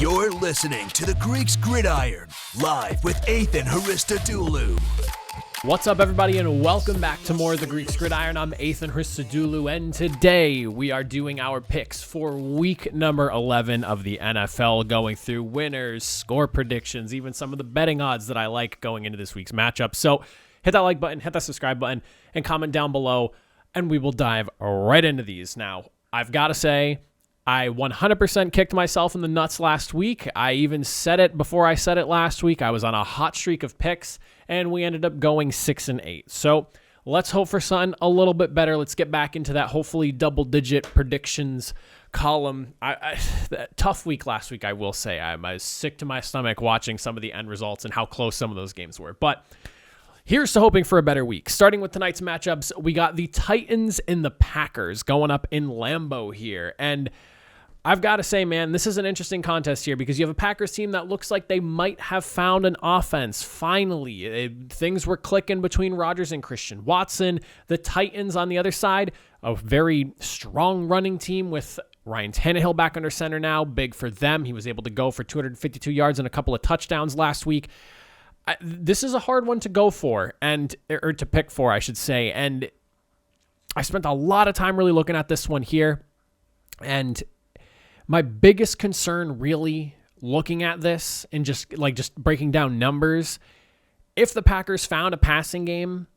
You're listening to the Greeks Gridiron, live with Ethan Hristodoulou. What's up, everybody, and welcome back to more of the Greeks Gridiron. I'm Ethan Hristodoulou, and today we are doing our picks for week number 11 of the NFL, going through winners, score predictions, even some of the betting odds that I like going into this week's matchup. So hit that like button, hit that subscribe button, and comment down below, and we will dive right into these. Now, I've got to say, I 100% kicked myself in the nuts last week. I even said it before I said it last week. I was on a hot streak of picks, and we ended up going 6-8. So let's hope for something a little bit better. Let's get back into that hopefully double-digit predictions column. Tough week last week, I will say. I was sick to my stomach watching some of the end results and how close some of those games were. But here's to hoping for a better week. Starting with tonight's matchups, we got the Titans and the Packers going up in Lambeau here. And I've got to say, man, this is an interesting contest here because you have a Packers team that looks like they might have found an offense. Finally, things were clicking between Rodgers and Christian Watson. The Titans on the other side, a very strong running team with Ryan Tannehill back under center now. Big for them. He was able to go for 252 yards and a couple of touchdowns last week. This is a hard one to go for, or to pick for, I should say. And I spent a lot of time really looking at this one here. And my biggest concern really looking at this and just breaking down numbers, if the Packers found a passing game,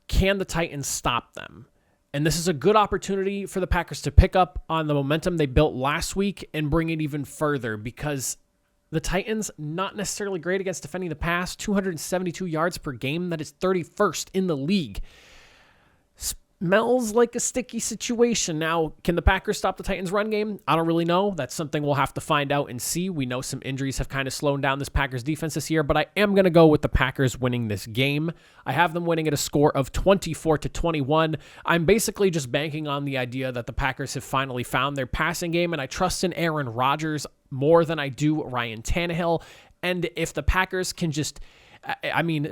can the Titans stop them? And this is a good opportunity for the Packers to pick up on the momentum they built last week and bring it even further, because the Titans, not necessarily great against defending the pass, 272 yards per game. That is 31st in the league. Smells like a sticky situation. Now, can the Packers stop the Titans' run game? I don't really know. That's something we'll have to find out and see. We know some injuries have kind of slowed down this Packers defense this year, but I am going to go with the Packers winning this game. I have them winning at a score of 24-21. I'm basically just banking on the idea that the Packers have finally found their passing game, and I trust in Aaron Rodgers more than I do Ryan Tannehill. And if the Packers can just,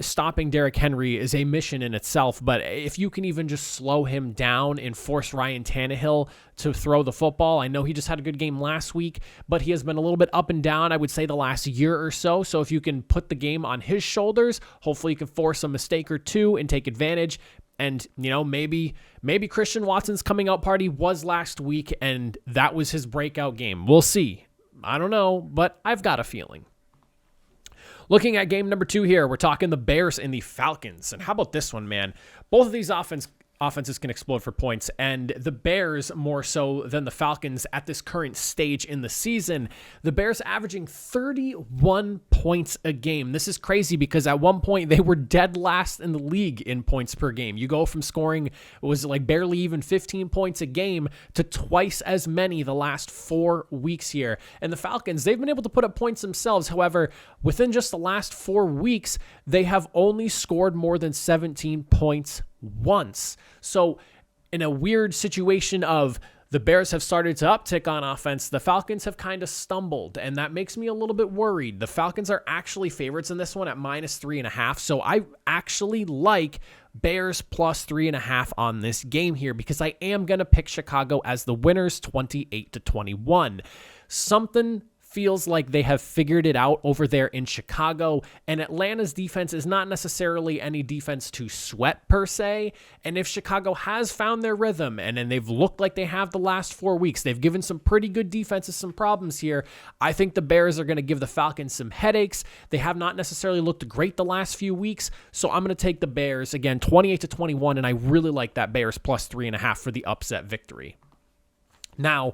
stopping Derrick Henry is a mission in itself, but if you can even just slow him down and force Ryan Tannehill to throw the football, I know he just had a good game last week, but he has been a little bit up and down, I would say, the last year or so. So if you can put the game on his shoulders, hopefully you can force a mistake or two and take advantage. And, maybe Christian Watson's coming out party was last week, and that was his breakout game. We'll see. I don't know, but I've got a feeling. Looking at game number 2 here, we're talking the Bears and the Falcons. And how about this one, man? Both of these offenses can explode for points, and the Bears more so than the Falcons at this current stage in the season. The Bears averaging 31 points a game. This is crazy because at one point they were dead last in the league in points per game. You go from scoring, it was like barely even 15 points a game to twice as many the last 4 weeks here. And the Falcons, they've been able to put up points themselves. However, within just the last 4 weeks, they have only scored more than 17 points once. So in a weird situation of the Bears have started to uptick on offense, the Falcons have kind of stumbled, and that makes me a little bit worried. The Falcons are actually favorites in this one at -3.5, so I actually like Bears plus 3.5 on this game here because I am going to pick Chicago as the winners 28-21. Something feels like they have figured it out over there in Chicago, and Atlanta's defense is not necessarily any defense to sweat per se. And if Chicago has found their rhythm and they've looked like they have the last 4 weeks, they've given some pretty good defenses some problems here. I think the Bears are going to give the Falcons some headaches. They have not necessarily looked great the last few weeks, so I'm going to take the Bears again 28-21, and I really like that Bears plus 3.5 for the upset victory. Now,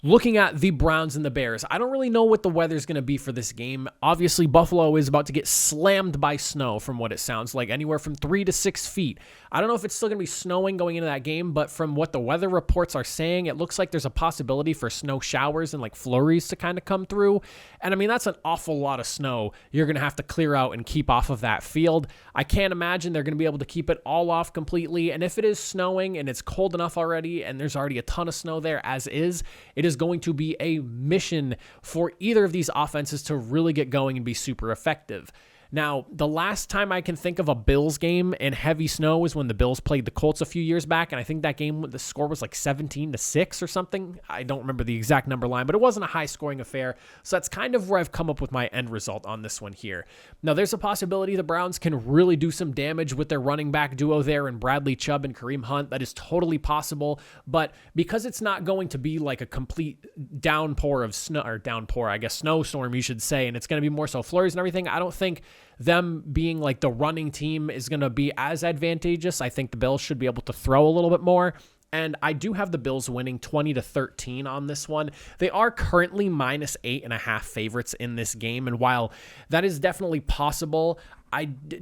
looking at the Browns and the Bears, I don't really know what the weather's going to be for this game. Obviously, Buffalo is about to get slammed by snow from what it sounds like, anywhere from 3 to 6 feet. I don't know if it's still going to be snowing going into that game, but from what the weather reports are saying, it looks like there's a possibility for snow showers and flurries to kind of come through. And that's an awful lot of snow you're going to have to clear out and keep off of that field. I can't imagine they're going to be able to keep it all off completely. And if it is snowing and it's cold enough already and there's already a ton of snow there as is, it is going to be a mission for either of these offenses to really get going and be super effective. Now, the last time I can think of a Bills game in heavy snow was when the Bills played the Colts a few years back, and I think that game, the score was like 17-6 or something. I don't remember the exact number line, but it wasn't a high-scoring affair, so that's kind of where I've come up with my end result on this one here. Now, there's a possibility the Browns can really do some damage with their running back duo there in Bradley Chubb and Kareem Hunt. That is totally possible, but because it's not going to be like a complete downpour of snow, or downpour, I guess snowstorm you should say, and it's going to be more so flurries and everything, I don't think them being like the running team is going to be as advantageous. I think the Bills should be able to throw a little bit more. And I do have the Bills winning 20-13 on this one. They are currently -8.5 favorites in this game. And while that is definitely possible,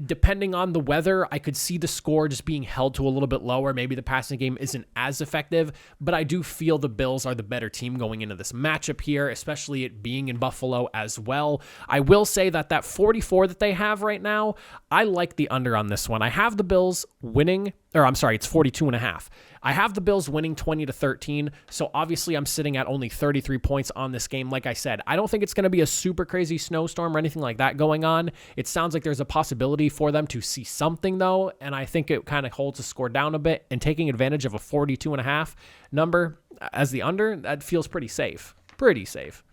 depending on the weather, I could see the score just being held to a little bit lower. Maybe the passing game isn't as effective, but I do feel the Bills are the better team going into this matchup here, especially it being in Buffalo as well. I will say that 44 that they have right now, I like the under on this one. I have the Bills winning, or I'm sorry, it's 42.5. I have the Bills winning 20-13, so obviously I'm sitting at only 33 points on this game. Like I said, I don't think it's going to be a super crazy snowstorm or anything like that going on. It sounds like there's a possibility for them to see something, though, and I think it kind of holds the score down a bit, and taking advantage of a 42.5 number as the under, that feels pretty safe. Pretty safe.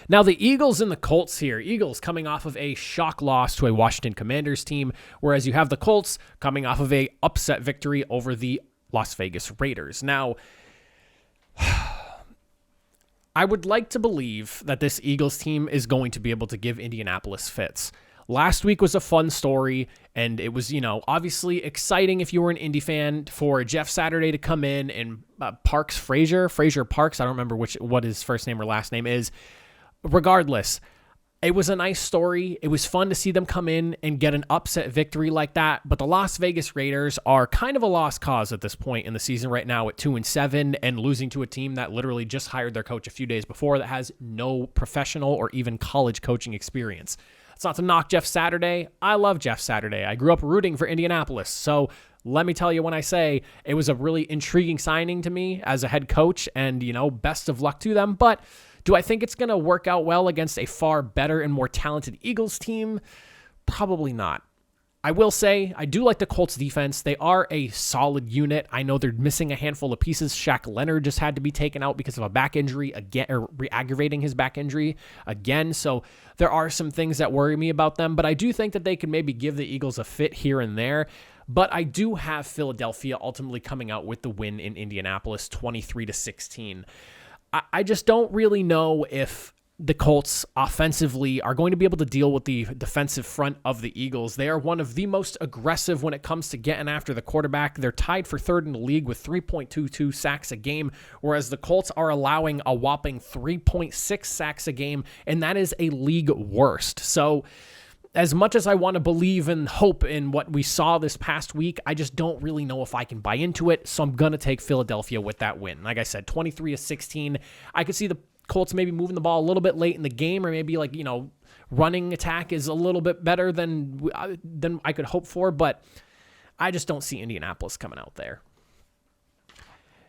Now, the Eagles and the Colts here. Eagles coming off of a shock loss to a Washington Commanders team, whereas you have the Colts coming off of a upset victory over the Las Vegas Raiders. Now, I would like to believe that this Eagles team is going to be able to give Indianapolis fits. Last week was a fun story, and it was, obviously exciting if you were an Indy fan for Jeff Saturday to come in and Frazier Parks, I don't remember what his first name or last name is. Regardless, it was a nice story. It was fun to see them come in and get an upset victory like that, but the Las Vegas Raiders are kind of a lost cause at this point in the season right now at 2-7 and losing to a team that literally just hired their coach a few days before that has no professional or even college coaching experience. It's not to knock Jeff Saturday. I love Jeff Saturday. I grew up rooting for Indianapolis. So let me tell you, when I say it was a really intriguing signing to me as a head coach, and, best of luck to them. But do I think it's going to work out well against a far better and more talented Eagles team? Probably not. I will say, I do like the Colts defense. They are a solid unit. I know they're missing a handful of pieces. Shaq Leonard just had to be taken out because of a back injury again, or re-aggravating his back injury again. So there are some things that worry me about them, but I do think that they can maybe give the Eagles a fit here and there. But I do have Philadelphia ultimately coming out with the win in Indianapolis, 23-16. I just don't really know if the Colts offensively are going to be able to deal with the defensive front of the Eagles. They are one of the most aggressive when it comes to getting after the quarterback. They're tied for third in the league with 3.22 sacks a game, whereas the Colts are allowing a whopping 3.6 sacks a game, and that is a league worst. So as much as I want to believe and hope in what we saw this past week, I just don't really know if I can buy into it, so I'm going to take Philadelphia with that win. Like I said, 23-16. I could see the Colts maybe moving the ball a little bit late in the game, or maybe running attack is a little bit better than I could hope for, but I just don't see Indianapolis coming out there.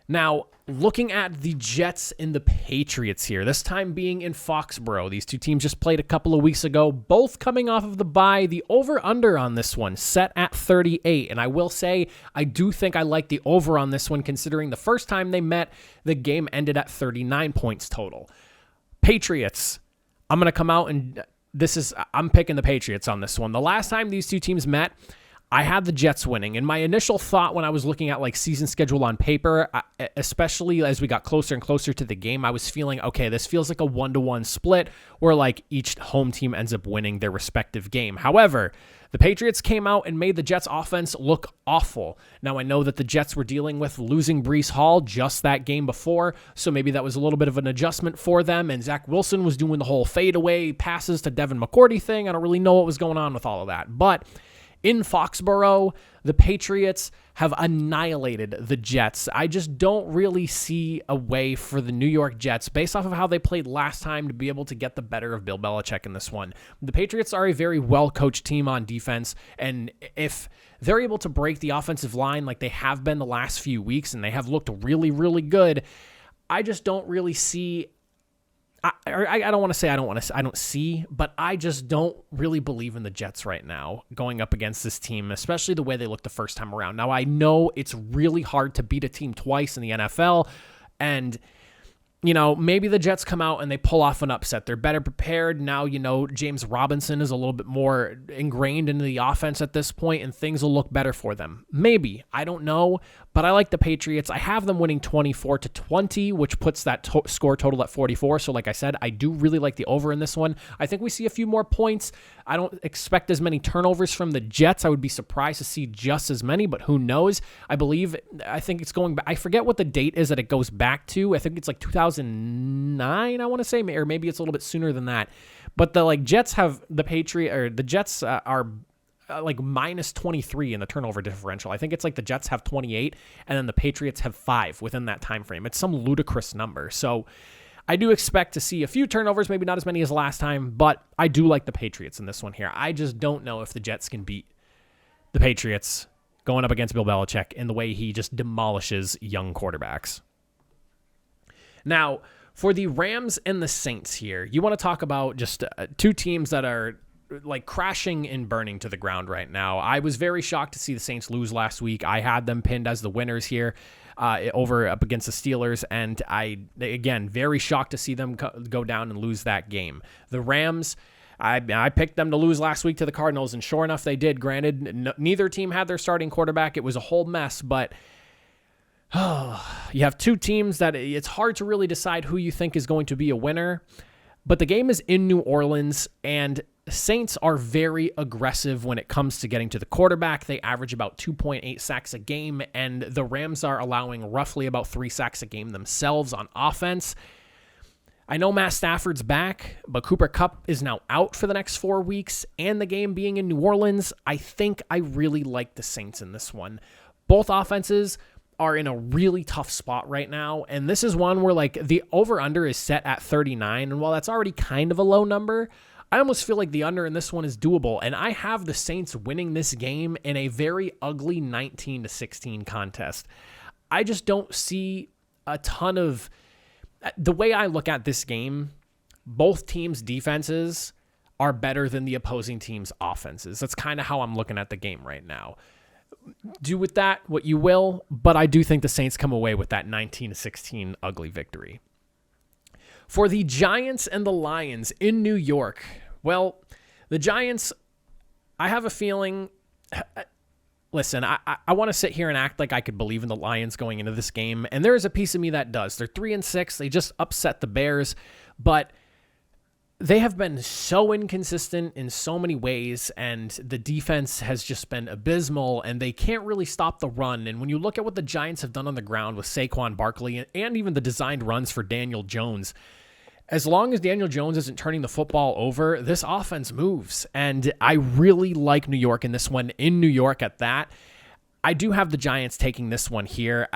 Now, looking at the Jets and the Patriots here, this time being in Foxborough. These two teams just played a couple of weeks ago, both coming off of the bye. The over-under on this one set at 38, and I will say I do think I like the over on this one, considering the first time they met, the game ended at 39 points total. Patriots, I'm going to come out and I'm picking the Patriots on this one. The last time these two teams met, I had the Jets winning, and my initial thought when I was looking at season schedule on paper, especially as we got closer and closer to the game, I was feeling, okay, this feels like a 1-to-1 split where each home team ends up winning their respective game. However, the Patriots came out and made the Jets offense look awful. Now, I know that the Jets were dealing with losing Breece Hall just that game before, so maybe that was a little bit of an adjustment for them, and Zach Wilson was doing the whole fadeaway passes to Devin McCourty thing. I don't really know what was going on with all of that, but in Foxborough, the Patriots have annihilated the Jets. I just don't really see a way for the New York Jets, based off of how they played last time, to be able to get the better of Bill Belichick in this one. The Patriots are a very well-coached team on defense, and if they're able to break the offensive line like they have been the last few weeks, and they have looked really, really good, I just don't really see I don't want to say I don't see, but I just don't really believe in the Jets right now going up against this team, especially the way they looked the first time around. Now, I know it's really hard to beat a team twice in the NFL, and maybe the Jets come out and they pull off an upset. They're better prepared. Now, James Robinson is a little bit more ingrained into the offense at this point, and things will look better for them. Maybe. I don't know, but I like the Patriots. I have them winning 24-20, which puts that score total at 44. So like I said, I do really like the over in this one. I think we see a few more points. I don't expect as many turnovers from the Jets. I would be surprised to see just as many, but who knows? I think it's going back. I forget what the date is that it goes back to. I think it's like 2009, I want to say, or maybe it's a little bit sooner than that. But the Jets have the Jets are like minus 23 in the turnover differential. I think it's like the Jets have 28 and then the Patriots have 5 within that time frame. It's some ludicrous number. So I do expect to see a few turnovers, maybe not as many as last time, but I do like the Patriots in this one here. I just don't know if the Jets can beat the Patriots going up against Bill Belichick in the way he just demolishes young quarterbacks. Now, for the Rams and the Saints here, you want to talk about just two teams that are like crashing and burning to the ground right now. I was very shocked to see the Saints lose last week. I had them pinned as the winners here over up against the Steelers, and again, very shocked to see them go down and lose that game. The Rams, I picked them to lose last week to the Cardinals, and sure enough, they did. Granted, neither team had their starting quarterback. It was a whole mess, but you have two teams that it's hard to really decide who you think is going to be a winner, but the game is in New Orleans, and Saints are very aggressive when it comes to getting to the quarterback. They average about 2.8 sacks a game, and the Rams are allowing roughly about 3 sacks a game themselves on offense. I know Matt Stafford's back, but Cooper Kupp is now out for the next 4 weeks, and the game being in New Orleans, I think I really like the Saints in this one. Both offenses are in a really tough spot right now, and this is one where the over-under is set at 39, and while that's already kind of a low number, I almost feel like the under in this one is doable, and I have the Saints winning this game in a very ugly 19-16 contest. I just don't see a ton of... The way I look at this game, both teams' defenses are better than the opposing team's offenses. That's kind of how I'm looking at the game right now. Do with that what you will, but I do think the Saints come away with that 19-16 ugly victory. For the Giants and the Lions in New York, well, the Giants, I have a feeling... Listen, I want to sit here and act like I could believe in the Lions going into this game, and there is a piece of me that does. They're 3-6. They just upset the Bears, but they have been so inconsistent in so many ways, and the defense has just been abysmal, and they can't really stop the run. And when you look at what the Giants have done on the ground with Saquon Barkley and even the designed runs for Daniel Jones, as long as Daniel Jones isn't turning the football over, this offense moves. And I really like New York in this one, in New York at that. I do have the Giants taking this one here.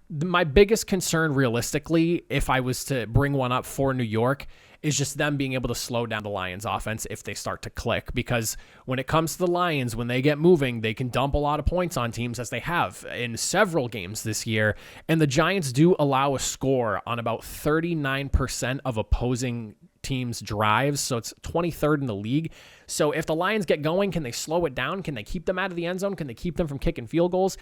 My biggest concern realistically, if I was to bring one up for New York, is just them being able to slow down the Lions offense if they start to click. Because when it comes to the Lions, when they get moving, they can dump a lot of points on teams, as they have in several games this year. And the Giants do allow a score on about 39% of opposing teams' drives. So it's 23rd in the league. So if the Lions get going, can they slow it down? Can they keep them out of the end zone? Can they keep them from kicking field goals?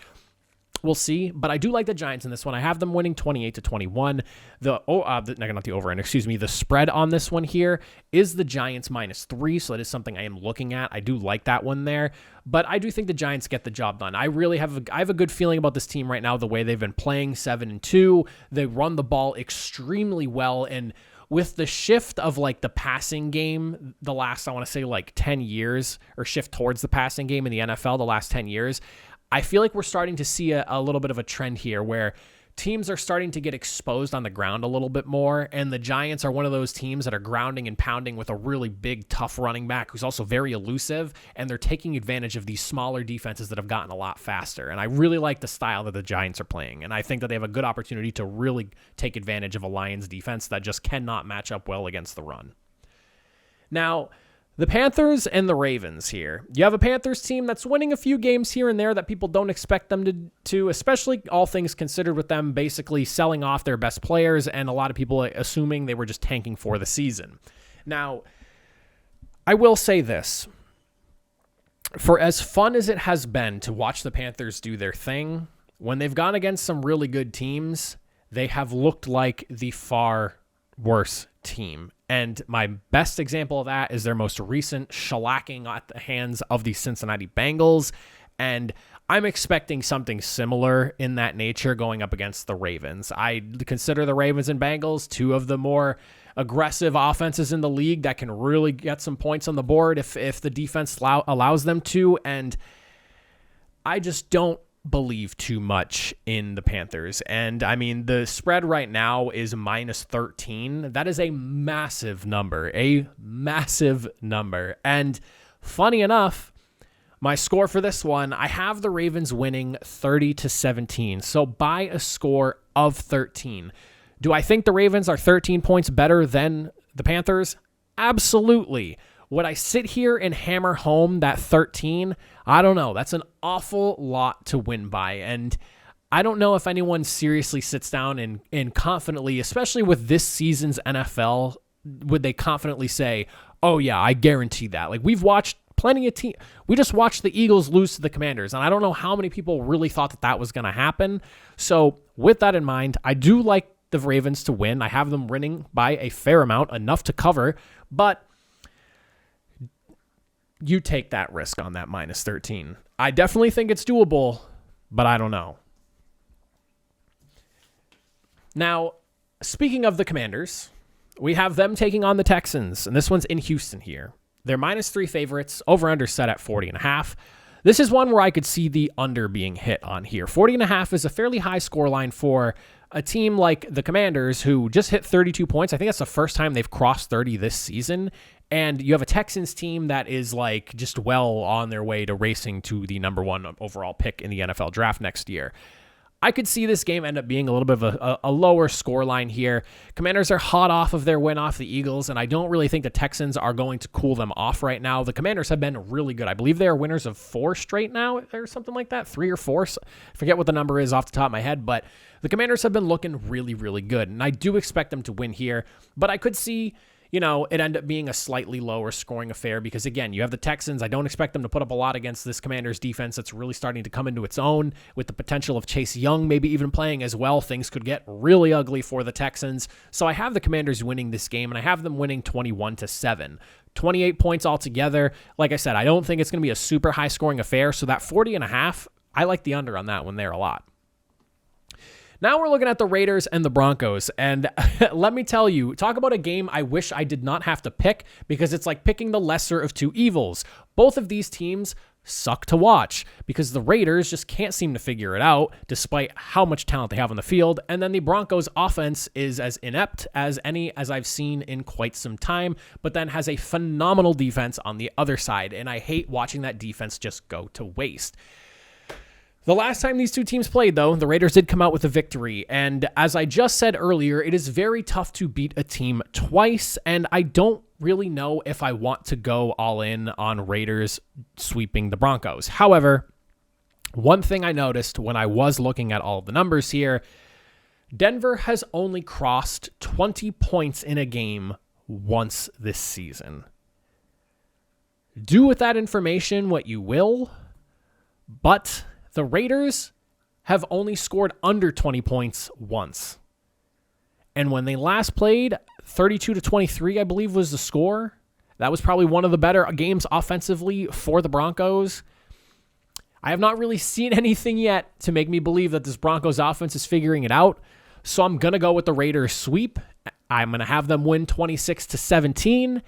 We'll see, but I do like the Giants in this one. I have them winning 28-21. The spread on this one here is the Giants -3, so that is something I am looking at. I do like that one there, but I do think the Giants get the job done. I have a good feeling about this team right now, the way they've been playing 7-2. They run the ball extremely well, and with the shift of the passing game, the last, I want to say 10 years, or shift towards the passing game in the NFL the last 10 years, I feel like we're starting to see a little bit of a trend here where teams are starting to get exposed on the ground a little bit more, and the Giants are one of those teams that are grounding and pounding with a really big, tough running back who's also very elusive, and they're taking advantage of these smaller defenses that have gotten a lot faster. And I really like the style that the Giants are playing, and I think that they have a good opportunity to really take advantage of a Lions defense that just cannot match up well against the run. Now, The Panthers and the Ravens here. You have a Panthers team that's winning a few games here and there that people don't expect them to, especially all things considered with them basically selling off their best players and a lot of people assuming they were just tanking for the season. Now, I will say this. For as fun as it has been to watch the Panthers do their thing, when they've gone against some really good teams, they have looked like the far worse team. And my best example of that is their most recent shellacking at the hands of the Cincinnati Bengals. And I'm expecting something similar in that nature going up against the Ravens. I consider the Ravens and Bengals two of the more aggressive offenses in the league that can really get some points on the board if the defense allows them to. And I just don't believe too much in the Panthers. And I mean, the spread right now is -13. That is a massive number, And funny enough, my score for this one, I have the Ravens winning 30-17. So by a score of 13. Do I think the Ravens are 13 points better than the Panthers? Absolutely. Would I sit here and hammer home that 13? I don't know. That's an awful lot to win by. And I don't know if anyone seriously sits down and confidently, especially with this season's NFL, would they confidently say, oh yeah, I guarantee that. Like we've watched plenty of teams. We just watched the Eagles lose to the Commanders. And I don't know how many people really thought that was going to happen. So with that in mind, I do like the Ravens to win. I have them winning by a fair amount, enough to cover, but you take that risk on that -13. I definitely think it's doable, but I don't know. Now, speaking of the Commanders, we have them taking on the Texans, and this one's in Houston here. They're -3 favorites, over-under set at 40.5. This is one where I could see the under being hit on here. 40.5 is a fairly high scoreline for a team like the Commanders who just hit 32 points. I think that's the first time they've crossed 30 this season. And you have a Texans team that is like just well on their way to racing to the number 1 overall pick in the NFL draft next year. I could see this game end up being a little bit of a lower score line here. Commanders are hot off of their win off the Eagles, and I don't really think the Texans are going to cool them off right now. The Commanders have been really good. I believe they are winners of 4 straight now or something like that, 3 or 4. I forget what the number is off the top of my head, but the Commanders have been looking really, really good, and I do expect them to win here, but I could see it end up being a slightly lower scoring affair because, again, you have the Texans. I don't expect them to put up a lot against this Commanders defense that's really starting to come into its own with the potential of Chase Young maybe even playing as well. Things could get really ugly for the Texans. So I have the Commanders winning this game, and I have them winning 21-7. 28 points altogether. Like I said, I don't think it's going to be a super high scoring affair. So that 40.5, I like the under on that one there a lot. Now we're looking at the Raiders and the Broncos, and let me tell you, talk about a game I wish I did not have to pick because it's like picking the lesser of two evils. Both of these teams suck to watch because the Raiders just can't seem to figure it out despite how much talent they have on the field, and then the Broncos offense is as inept as any as I've seen in quite some time, but then has a phenomenal defense on the other side, and I hate watching that defense just go to waste. The last time these two teams played, though, the Raiders did come out with a victory, and as I just said earlier, it is very tough to beat a team twice, and I don't really know if I want to go all in on Raiders sweeping the Broncos. However, one thing I noticed when I was looking at all of the numbers here, Denver has only crossed 20 points in a game once this season. Do with that information what you will, but the Raiders have only scored under 20 points once. And when they last played, 32-23, I believe, was the score. That was probably one of the better games offensively for the Broncos. I have not really seen anything yet to make me believe that this Broncos offense is figuring it out. So I'm going to go with the Raiders sweep. I'm going to have them win 26-17.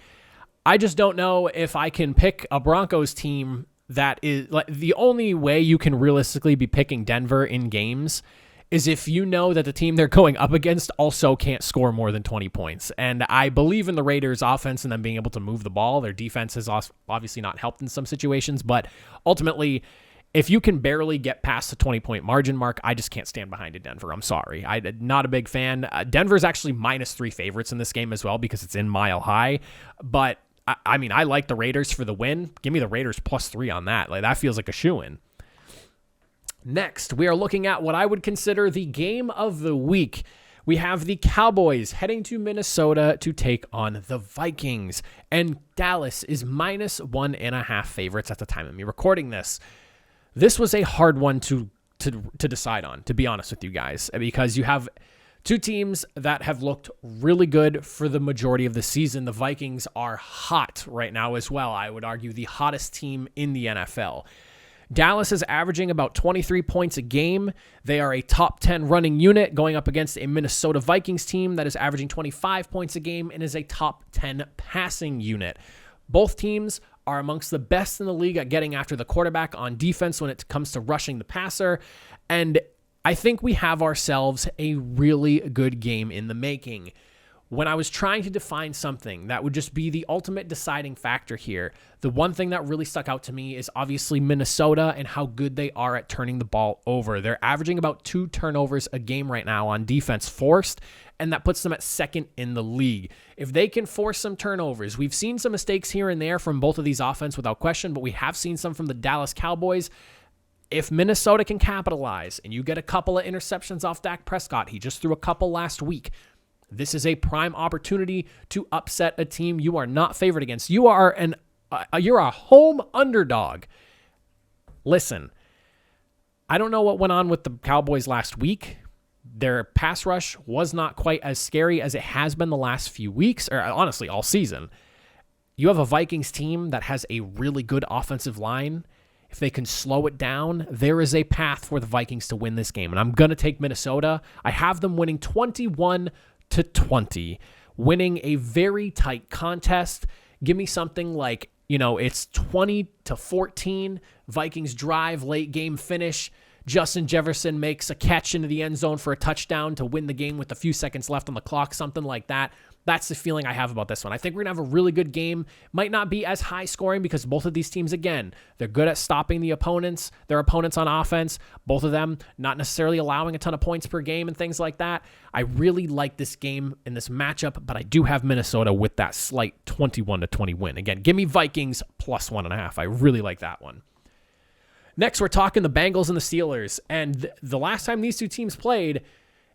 I just don't know if I can pick a Broncos team that is like the only way you can realistically be picking Denver in games is if you know that the team they're going up against also can't score more than 20 points. And I believe in the Raiders offense and them being able to move the ball. Their defense has obviously not helped in some situations, but ultimately, if you can barely get past the 20-point margin mark, I just can't stand behind it, Denver. I'm sorry. I'm not a big fan. Denver's actually -3 favorites in this game as well because it's in Mile High, but I mean, I like the Raiders for the win. Give me the Raiders +3 on that. Like, that feels like a shoo-in. Next, we are looking at what I would consider the game of the week. We have the Cowboys heading to Minnesota to take on the Vikings. And Dallas is -1.5 favorites at the time of me recording this. This was a hard one to decide on, to be honest with you guys, because you have two teams that have looked really good for the majority of the season. The Vikings are hot right now as well. I would argue the hottest team in the NFL. Dallas is averaging about 23 points a game. They are a top 10 running unit going up against a Minnesota Vikings team that is averaging 25 points a game and is a top 10 passing unit. Both teams are amongst the best in the league at getting after the quarterback on defense when it comes to rushing the passer. And I think we have ourselves a really good game in the making. When I was trying to define something that would just be the ultimate deciding factor here, the one thing that really stuck out to me is obviously Minnesota and how good they are at turning the ball over. They're averaging about 2 turnovers a game right now on defense forced, and that puts them at second in the league. If they can force some turnovers, we've seen some mistakes here and there from both of these offense without question, but we have seen some from the Dallas Cowboys. If Minnesota can capitalize and you get a couple of interceptions off Dak Prescott, he just threw a couple last week, this is a prime opportunity to upset a team you are not favored against. You're a home underdog. Listen, I don't know what went on with the Cowboys last week. Their pass rush was not quite as scary as it has been the last few weeks, or honestly, all season. You have a Vikings team that has a really good offensive line. If they can slow it down, there is a path for the Vikings to win this game. And I'm going to take Minnesota. I have them winning 21-20, winning a very tight contest. Give me something like, it's 20-14. Vikings drive, late game finish. Justin Jefferson makes a catch into the end zone for a touchdown to win the game with a few seconds left on the clock, something like that. That's the feeling I have about this one. I think we're going to have a really good game. Might not be as high scoring because both of these teams, again, they're good at stopping their opponents on offense. Both of them not necessarily allowing a ton of points per game and things like that. I really like this game in this matchup, but I do have Minnesota with that slight 21-20 win. Again, give me Vikings +1.5. I really like that one. Next, we're talking the Bengals and the Steelers. And the last time these two teams played,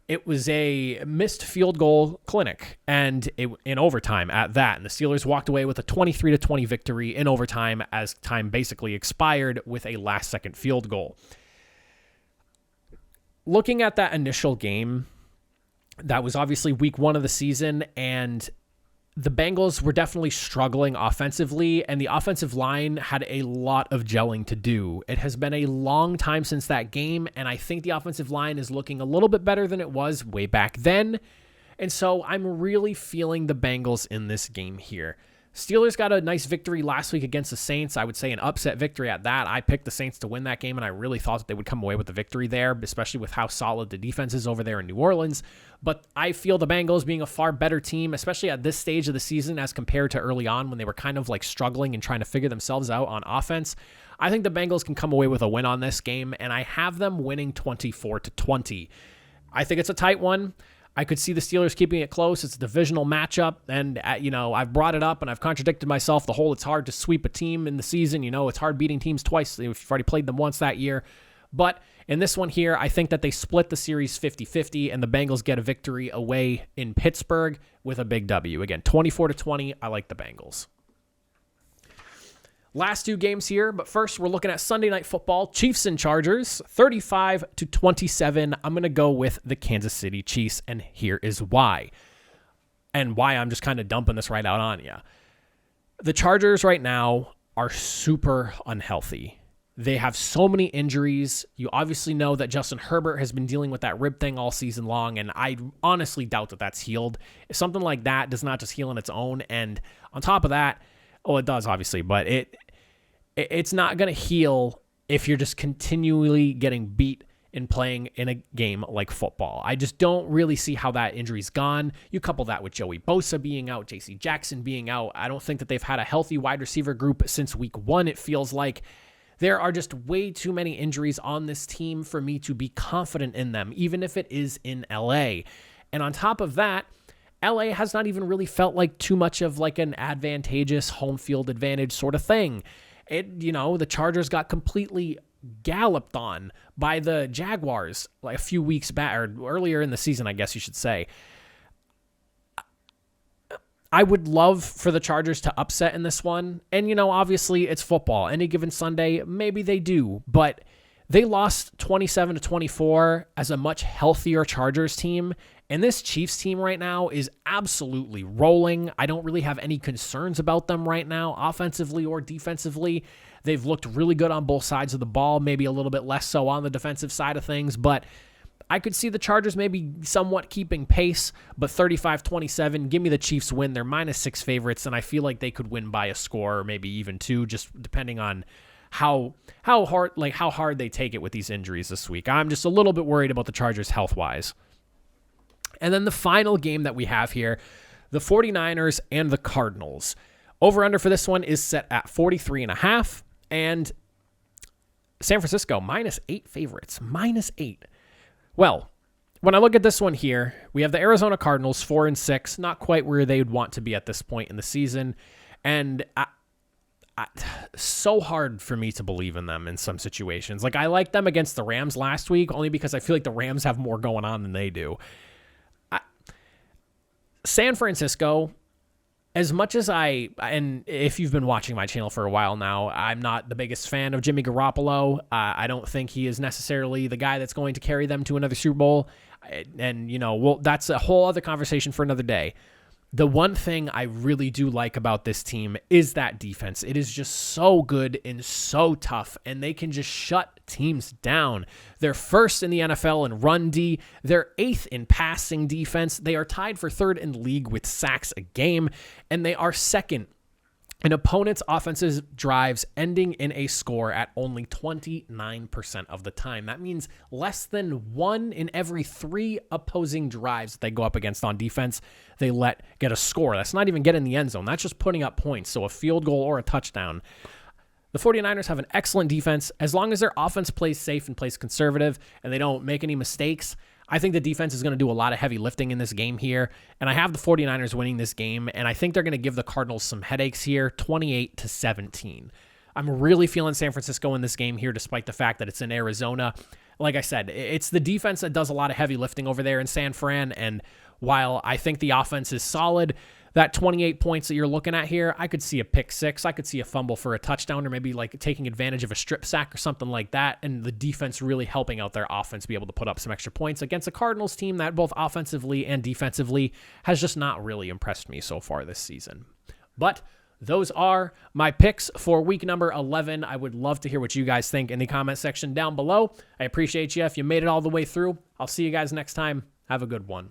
it was a missed field goal clinic, and in overtime at that. And the Steelers walked away with a 23-20 victory in overtime as time basically expired with a last-second field goal. Looking at that initial game, that was obviously week 1 of the season, and the Bengals were definitely struggling offensively, and the offensive line had a lot of gelling to do. It has been a long time since that game, and I think the offensive line is looking a little bit better than it was way back then. And so I'm really feeling the Bengals in this game here. Steelers got a nice victory last week against the Saints. I would say an upset victory at that. I picked the Saints to win that game, and I really thought that they would come away with the victory there, especially with how solid the defense is over there in New Orleans. But I feel the Bengals being a far better team, especially at this stage of the season as compared to early on when they were kind of like struggling and trying to figure themselves out on offense. I think the Bengals can come away with a win on this game, and I have them winning 24-20. I think it's a tight one. I could see the Steelers keeping it close. It's a divisional matchup, and I've brought it up, and I've contradicted myself. The whole it's hard to sweep a team in the season. It's hard beating teams twice if you've already played them once that year. But in this one here, I think that they split the series 50-50, and the Bengals get a victory away in Pittsburgh with a big W. Again, 24-20, I like the Bengals. Last 2 games here, but first we're looking at Sunday Night Football. Chiefs and Chargers, 35-27. I'm going to go with the Kansas City Chiefs, and here is why. And why I'm just kind of dumping this right out on you. The Chargers right now are super unhealthy. They have so many injuries. You obviously know that Justin Herbert has been dealing with that rib thing all season long, and I honestly doubt that that's healed. If something like that does not just heal on its own, and on top of that, it does obviously, but it's not going to heal if you're just continually getting beat and playing in a game like football. I just don't really see how that injury's gone. You couple that with Joey Bosa being out, J.C. Jackson being out. I don't think that they've had a healthy wide receiver group since week 1, it feels like. There are just way too many injuries on this team for me to be confident in them, even if it is in LA. And on top of that, LA has not even really felt like too much of like an advantageous home field advantage sort of thing. The Chargers got completely galloped on by the Jaguars like a few weeks back, or earlier in the season, I guess you should say. I would love for the Chargers to upset in this one. And, obviously it's football. Any given Sunday, maybe they do. But they lost 27-24 as a much healthier Chargers team. And this Chiefs team right now is absolutely rolling. I don't really have any concerns about them right now, offensively or defensively. They've looked really good on both sides of the ball, maybe a little bit less so on the defensive side of things. But I could see the Chargers maybe somewhat keeping pace, but 35-27, give me the Chiefs win. They're -6 favorites, and I feel like they could win by a score or maybe even 2, just depending on how hard they take it with these injuries this week. I'm just a little bit worried about the Chargers health-wise. And then the final game that we have here, the 49ers and the Cardinals. Over-under for this one is set at 43.5, and San Francisco, -8 favorites, -8. Well, when I look at this one here, we have the Arizona Cardinals 4-6, not quite where they'd want to be at this point in the season. And so hard for me to believe in them in some situations. Like, I liked them against the Rams last week only because I feel like the Rams have more going on than they do. San Francisco, as much as and if you've been watching my channel for a while now, I'm not the biggest fan of Jimmy Garoppolo. I don't think he is necessarily the guy that's going to carry them to another Super Bowl. And, that's a whole other conversation for another day. The one thing I really do like about this team is that defense. It is just so good and so tough, and they can just shut teams down. They're first in the NFL in run D. They're 8th in passing defense. They are tied for 3rd in the league with sacks a game, and they are 2nd in opponents' offensive drives ending in a score at only 29% of the time. That means less than 1 in every 3 opposing drives that they go up against on defense, they let get a score. That's not even getting the end zone. That's just putting up points, so a field goal or a touchdown. The 49ers have an excellent defense. As long as their offense plays safe and plays conservative and they don't make any mistakes, I think the defense is going to do a lot of heavy lifting in this game here, and I have the 49ers winning this game, and I think they're going to give the Cardinals some headaches here, 28-17. I'm really feeling San Francisco in this game here, despite the fact that it's in Arizona. Like I said, it's the defense that does a lot of heavy lifting over there in San Fran, and while I think the offense is solid, that 28 points that you're looking at here, I could see a pick 6. I could see a fumble for a touchdown, or maybe like taking advantage of a strip sack or something like that, and the defense really helping out their offense be able to put up some extra points against a Cardinals team that both offensively and defensively has just not really impressed me so far this season. But those are my picks for week number 11. I would love to hear what you guys think in the comment section down below. I appreciate you if you made it all the way through. I'll see you guys next time. Have a good one.